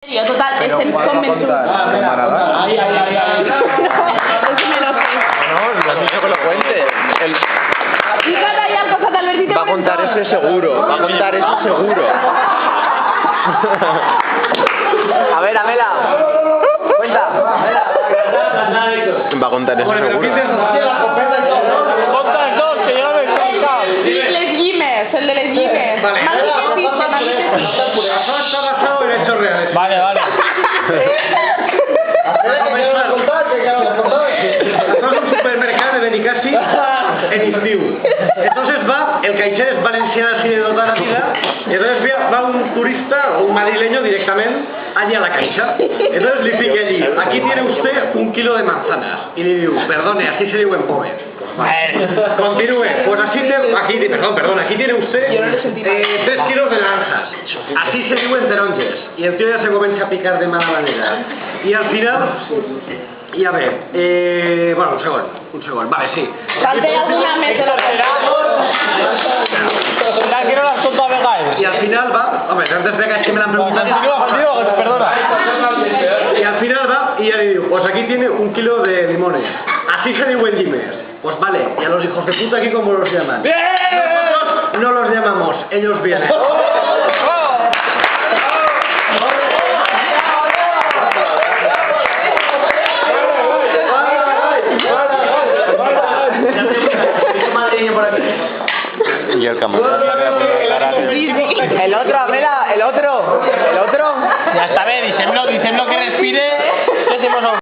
Total, es el convención. Ay. No, lo has dicho que lo cuente. Va a contar ese seguro. Va a contar ese seguro. A ver, Amela. Cuenta. Va a contar ese seguro. Conta el dos, que yo no me explica. Les Gimes, el de Les Gimes. Vale. Está basado en hechos reales. Vale. Estamos en un supermercado de Benicassi en Estiu. Entonces va, el caixer es valenciano así de toda la vida, y entonces va un turista o un madrileño directamente allí a la caixa. Entonces le dice allí, aquí tiene usted 1 kilo de manzanas. Y le digo, perdone, así se digo en pobre. Continúe, pues aquí tiene usted 3 kilos de naranjas. Así se digo en taronges. Y el tío ya se comienza a picar de mala manera. Y al final, y a ver, bueno, un segundo, vale, sí. Salte alguna metro. La que no las contado a Begael. Y al final va, hombre, antes de que me la han preguntado. Perdona. Y al final va y ya le digo, pues aquí tiene 1 kilo de limones. Así se digo en Gimes. Pues vale, y a los hijos de puta aquí cómo los llaman. Nosotros no los llamamos, ellos vienen. Y el camarón. El otro, Amela, el otro. Ya está bien, dicen que respire. ¿Qué hacemos?